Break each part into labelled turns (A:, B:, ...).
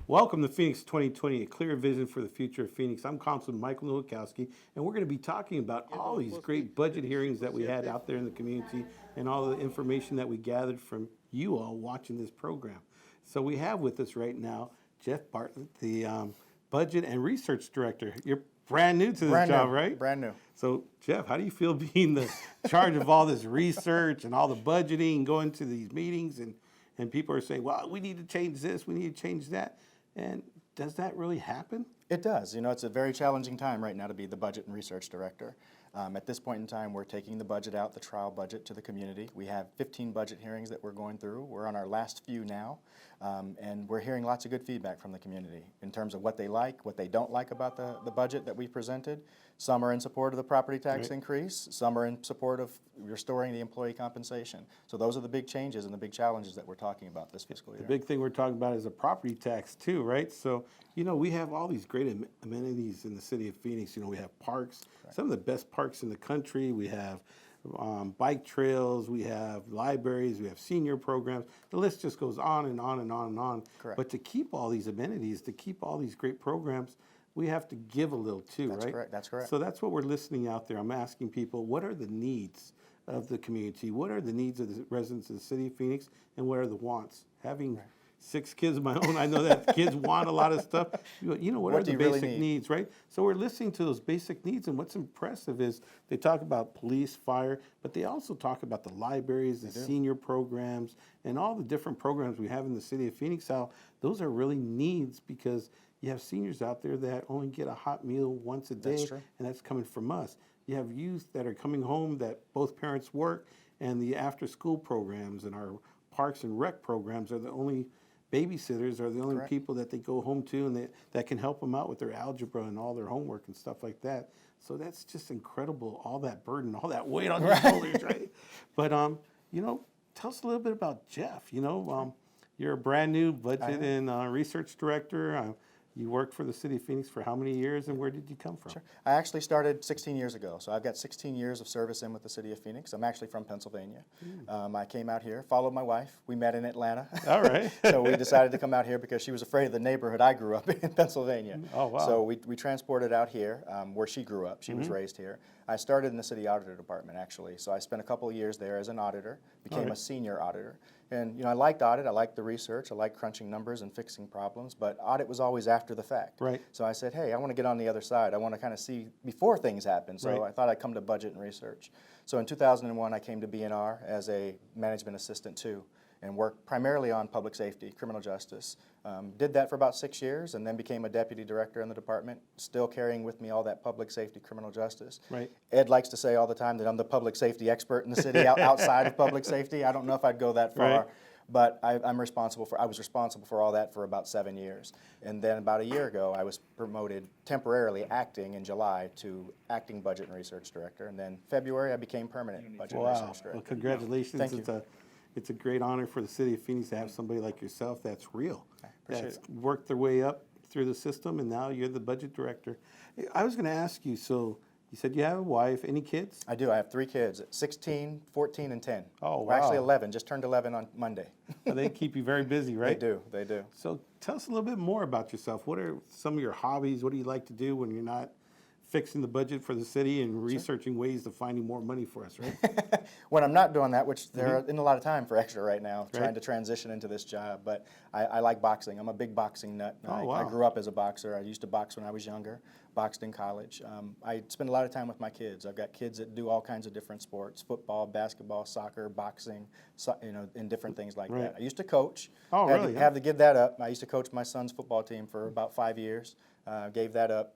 A: Welcome to Phoenix 2020, a clear vision for the future of Phoenix. I'm Councilman Nowakowski, and we're going to be talking about all these great budget hearings that we had out there in the community and all the information that we gathered from you all watching this program. So we have with us right now Geoff Barton, the Budget and Research Director. You're brand new to this job, right?
B: Brand new.
A: So, Geoff, how do you feel being the charge of all this research and all the budgeting, going to these meetings, and people are saying, well, we need to change this, we need to change that. And does that really happen?
B: It does. You know, it's a very challenging time right now to be the Budget and Research Director. At this point in time, we're taking the budget out, the trial budget, to the community. We have 15 budget hearings that we're going through. We're on our last few now, and we're hearing lots of good feedback from the community in terms of what they like, what they don't like about the budget that we presented. Some are in support of the property tax increase. Some are in support of restoring the employee compensation. So those are the big changes and the big challenges that we're talking about this fiscal year.
A: The big thing we're talking about is the property tax too, right? So, you know, we have all these great amenities in the city of Phoenix. You know, we have parks, some of the best parks in the country. We have bike trails, we have libraries, we have senior programs. The list just goes on and on and on and on.
B: Correct.
A: But to keep all these amenities, to keep all these great programs, we have to give a little too, right?
B: That's correct. That's correct.
A: So that's what we're listening out there. I'm asking people, what are the needs of the community? What are the needs of the residents of the city of Phoenix? And what are the wants? Having 6 kids of my own, I know that kids want a lot of stuff. You know, what are the basic needs, right? So we're listening to those basic needs, and what's impressive is they talk about police, fire, but they also talk about the libraries, the senior programs, and all the different programs we have in the city of Phoenix. How those are really needs, because you have seniors out there that only get a hot meal once a day, and that's coming from us. You have youth that are coming home that both parents work, and the after-school programs and our parks and rec programs are the only babysitters, are the only people that they go home to, and that can help them out with their algebra and all their homework and stuff like that. So that's just incredible, all that burden, all that weight on your shoulders, right? But, you know, tell us a little bit about Geoff. You know, you're a brand new budget and research director. You worked for the city of Phoenix for how many years, and where did you come from?
B: Sure. I actually started 16 years ago, so I've got 16 years of service in with the city of Phoenix. I'm actually from Pennsylvania. I came out here, followed my wife. We met in Atlanta.
A: All right.
B: So we decided to come out here because she was afraid of the neighborhood I grew up in Pennsylvania.
A: Oh, wow.
B: So we transported out here where she grew up. She was raised here. I started in the city auditor department, actually. So I spent a couple of years there as an auditor, became a senior auditor. And, you know, I liked audit, I liked the research, I liked crunching numbers and fixing problems, but audit was always after the fact.
A: Right.
B: So I said, hey, I want to get on the other side. I want to kind of see before things happen. So I thought I'd come to budget and research. So in 2001, I came to BNR as a management assistant too, and worked primarily on public safety, criminal justice. Did that for about 6 years, and then became a deputy director in the department, still carrying with me all that public safety, criminal justice.
A: Right.
B: Ed likes to say all the time that I'm the public safety expert in the city outside of public safety. I don't know if I'd go that far. But I was responsible for all that for about 7 years. And then about a year ago, I was promoted temporarily acting in July to acting budget and research director. And then February, I became permanent budget and research director.
A: Well, congratulations.
B: Thank you.
A: It's a great honor for the city of Phoenix to have somebody like yourself that's real,
B: that's
A: worked their way up through the system, and now you're the budget director. I was going to ask you, so you said you have a wife. Any kids?
B: I do. I have 3 kids, 16, 14, and 10.
A: Oh, wow.
B: Well, actually 11, just turned 11 on Monday.
A: Well, they keep you very busy, right?
B: They do.
A: So tell us a little bit more about yourself. What are some of your hobbies? What do you like to do when you're not fixing the budget for the city and researching ways to finding more money for us, right?
B: When I'm not doing that, which there isn't a lot of time for extra right now, trying to transition into this job, but I like boxing. I'm a big boxing nut. I grew up as a boxer. I used to box when I was younger, boxed in college. I spend a lot of time with my kids. I've got kids that do all kinds of different sports, football, basketball, soccer, boxing, you know, and different things like that. I used to coach.
A: Oh, really?
B: Had to give that up. I used to coach my son's football team for about 5 years. Gave that up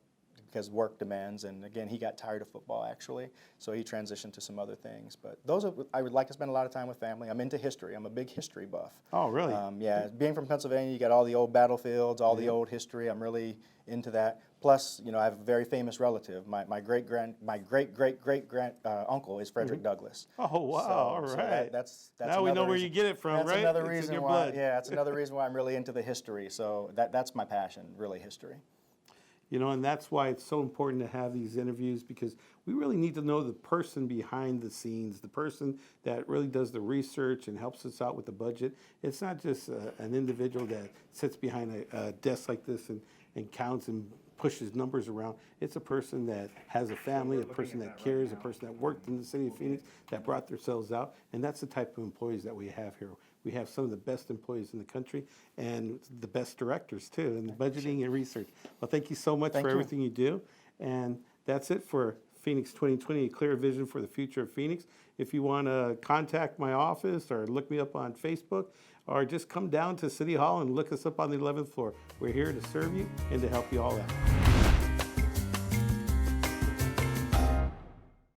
B: because work demands, and again, he got tired of football actually, so he transitioned to some other things. But those are, I would like to spend a lot of time with family. I'm into history. I'm a big history buff.
A: Oh, really?
B: Yeah, being from Pennsylvania, you got all the old battlefields, all the old history. I'm really into that. Plus, you know, I have a very famous relative. My great great uncle is Frederick Douglass.
A: Oh, wow!
B: So,
A: all right.
B: So that's
A: now we know where you get it from,
B: that's
A: right?
B: Another
A: it's
B: reason
A: in your
B: why.
A: blood.
B: Yeah, that's another reason why I'm really into the history. So that's my passion, really history.
A: And that's why it's so important to have these interviews, because we really need to know the person behind the scenes, the person that really does the research and helps us out with the budget. It's not just an individual that sits behind a desk like this and counts and pushes numbers around. It's a person that has a family, a person that cares, a person that worked in the city of Phoenix, that brought themselves out, and that's the type of employees that we have here. We have some of the best employees in the country and the best directors too in budgeting and research. Well, thank you so much for everything you do. And that's it for Phoenix 2020, a clear vision for the future of Phoenix. If you want to contact my office or look me up on Facebook, or just come down to City Hall and look us up on the 11th floor. We're here to serve you and to help you all out.